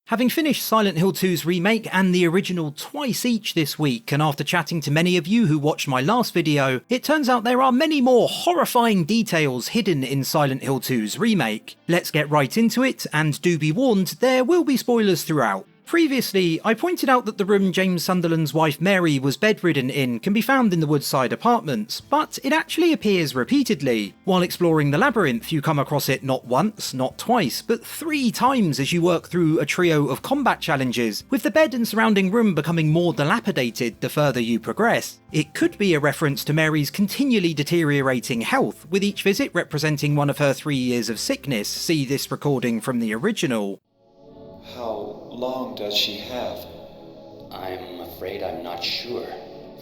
Having finished Silent Hill 2's remake and the original twice each this week, and after chatting to many of you who watched my last video, it turns out there are many more horrifying details hidden in Silent Hill 2's remake. Let's get right into it, and do be warned, there will be spoilers throughout. Previously, I pointed out that the room James Sunderland's wife Mary was bedridden in can be found in the Woodside apartments, but it actually appears repeatedly. While exploring the labyrinth, you come across it not once, not twice, but 3 times as you work through a trio of combat challenges, with the bed and surrounding room becoming more dilapidated the further you progress. It could be a reference to Mary's continually deteriorating health, with each visit representing one of her 3 years of sickness. See this recording from the original. How long does she have? I'm afraid I'm not sure.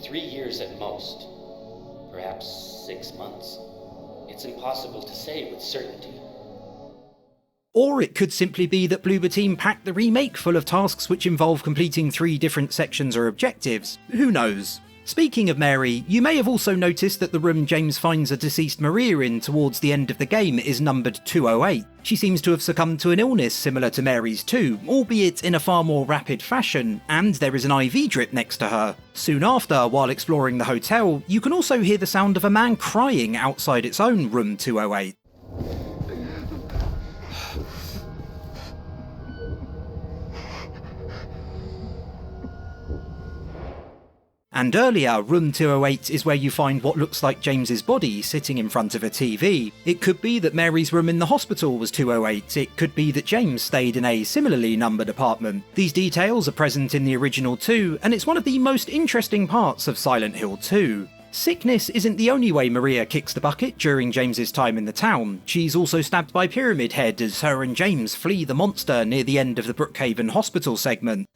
3 years at most. Perhaps 6 months. It's impossible to say with certainty. Or it could simply be that Bloober Team packed the remake full of tasks which involve completing 3 different sections or objectives. Who knows? Speaking of Mary, you may have also noticed that the room James finds a deceased Maria in towards the end of the game is numbered 208. She seems to have succumbed to an illness similar to Mary's too, albeit in a far more rapid fashion, and there is an IV drip next to her. Soon after, while exploring the hotel, you can also hear the sound of a man crying outside its own room 208. And earlier, room 208 is where you find what looks like James's body sitting in front of a TV. It could be that Mary's room in the hospital was 208, it could be that James stayed in a similarly numbered apartment. These details are present in the original too, and it's one of the most interesting parts of Silent Hill 2. Sickness isn't the only way Maria kicks the bucket during James's time in the town. She's also stabbed by Pyramid Head as her and James flee the monster near the end of the Brookhaven Hospital segment.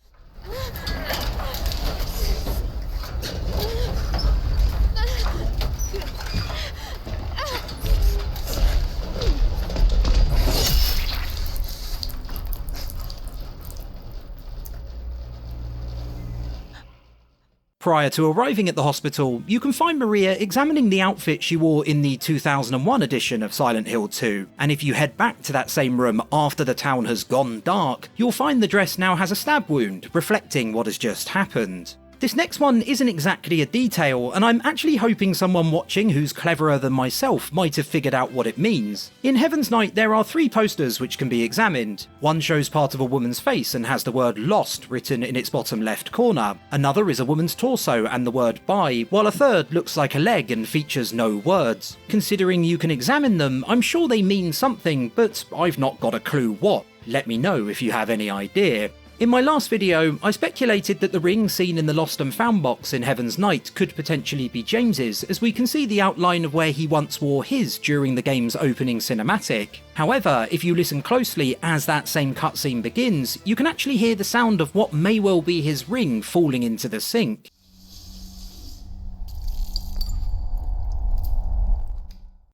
Prior to arriving at the hospital, you can find Maria examining the outfit she wore in the 2001 edition of Silent Hill 2, and if you head back to that same room after the town has gone dark, you'll find the dress now has a stab wound, reflecting what has just happened. This next one isn't exactly a detail, and I'm actually hoping someone watching who's cleverer than myself might have figured out what it means. In Heaven's Night, there are 3 posters which can be examined. One shows part of a woman's face and has the word lost written in its bottom left corner. Another is a woman's torso and the word bye, while a third looks like a leg and features no words. Considering you can examine them, I'm sure they mean something, but I've not got a clue what. Let me know if you have any idea. In my last video, I speculated that the ring seen in the Lost and Found box in Heaven's Night could potentially be James's, as we can see the outline of where he once wore his during the game's opening cinematic. However, if you listen closely as that same cutscene begins, you can actually hear the sound of what may well be his ring falling into the sink.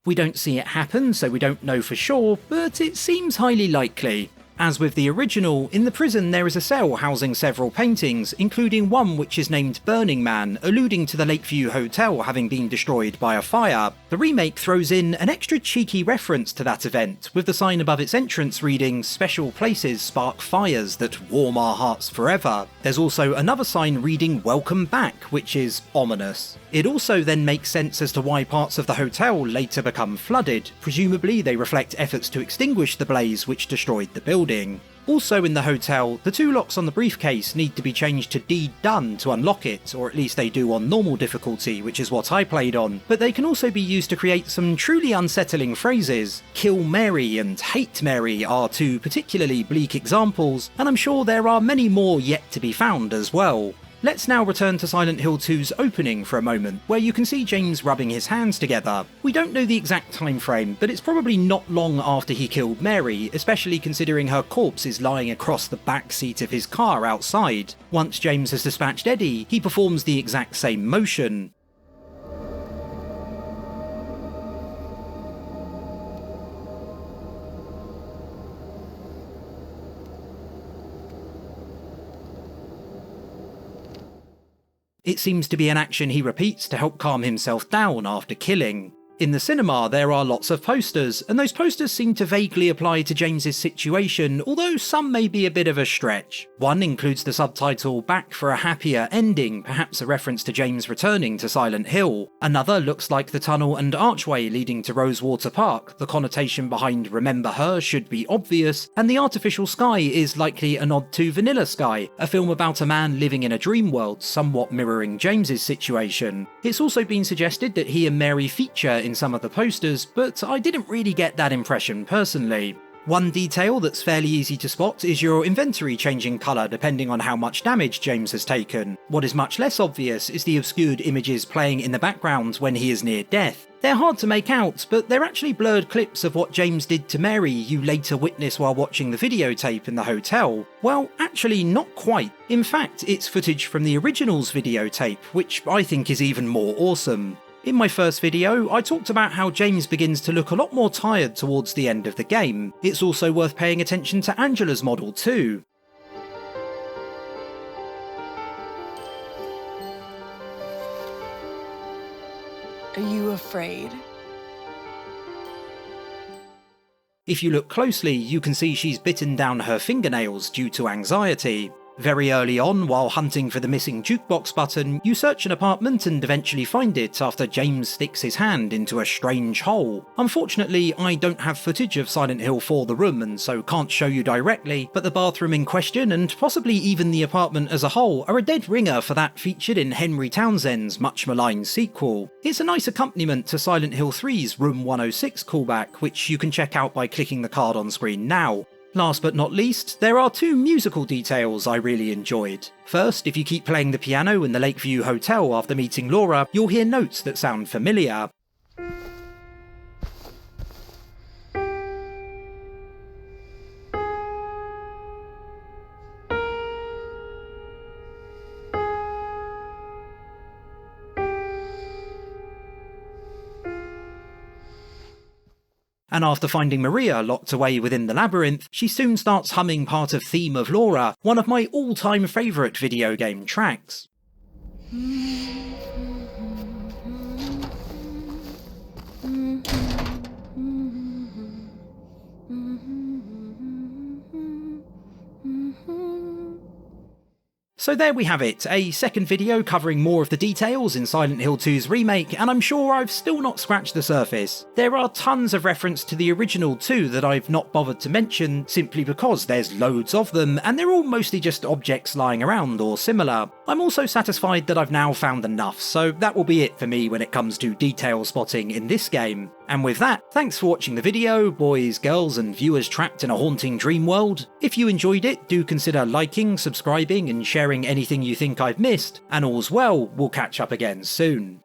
We don't see it happen, so we don't know for sure, but it seems highly likely. As with the original, in the prison there is a cell housing several paintings, including one which is named Burning Man, alluding to the Lakeview Hotel having been destroyed by a fire. The remake throws in an extra cheeky reference to that event, with the sign above its entrance reading, "Special places spark fires that warm our hearts forever." There's also another sign reading "Welcome back," which is ominous. It also then makes sense as to why parts of the hotel later become flooded. Presumably they reflect efforts to extinguish the blaze which destroyed the building. Also in the hotel, the 2 locks on the briefcase need to be changed to Deed Done to unlock it, or at least they do on normal difficulty, which is what I played on, but they can also be used to create some truly unsettling phrases. Kill Mary and Hate Mary are 2 particularly bleak examples, and I'm sure there are many more yet to be found as well. Let's now return to Silent Hill 2's opening for a moment, where you can see James rubbing his hands together. We don't know the exact time frame, but it's probably not long after he killed Mary, especially considering her corpse is lying across the back seat of his car outside. Once James has dispatched Eddie, he performs the exact same motion. It seems to be an action he repeats to help calm himself down after killing. In the cinema, there are lots of posters, and those posters seem to vaguely apply to James's situation, although some may be a bit of a stretch. One includes the subtitle "Back for a Happier Ending," perhaps a reference to James returning to Silent Hill. Another looks like the tunnel and archway leading to Rosewater Park, the connotation behind "Remember Her" should be obvious, and the artificial sky is likely a nod to Vanilla Sky, a film about a man living in a dream world, somewhat mirroring James's situation. It's also been suggested that he and Mary feature in some of the posters, but I didn't really get that impression personally. One detail that's fairly easy to spot is your inventory changing colour depending on how much damage James has taken. What is much less obvious is the obscured images playing in the background when he is near death. They're hard to make out, but they're actually blurred clips of what James did to Mary you later witness while watching the videotape in the hotel. Well, actually not quite. In fact, it's footage from the original's videotape, which I think is even more awesome. In my first video, I talked about how James begins to look a lot more tired towards the end of the game. It's also worth paying attention to Angela's model too. Are you afraid? If you look closely, you can see she's bitten down her fingernails due to anxiety. Very early on, while hunting for the missing jukebox button, you search an apartment and eventually find it after James sticks his hand into a strange hole. Unfortunately, I don't have footage of Silent Hill 4 The Room and so can't show you directly, but the bathroom in question, and possibly even the apartment as a whole, are a dead ringer for that featured in Henry Townsend's much maligned sequel. It's a nice accompaniment to Silent Hill 3's Room 106 callback, which you can check out by clicking the card on screen now. Last but not least, there are two musical details I really enjoyed. First, if you keep playing the piano in the Lakeview Hotel after meeting Laura, you'll hear notes that sound familiar. And after finding Maria locked away within the labyrinth, she soon starts humming part of Theme of Laura, one of my all-time favourite video game tracks. So there we have it, a second video covering more of the details in Silent Hill 2's remake, and I'm sure I've still not scratched the surface. There are tons of reference to the original too that I've not bothered to mention, simply because there's loads of them, and they're all mostly just objects lying around or similar. I'm also satisfied that I've now found enough, so that will be it for me when it comes to detail spotting in this game. And with that, thanks for watching the video, boys, girls and viewers trapped in a haunting dream world. If you enjoyed it, do consider liking, subscribing and sharing anything you think I've missed, and all's well, we'll catch up again soon.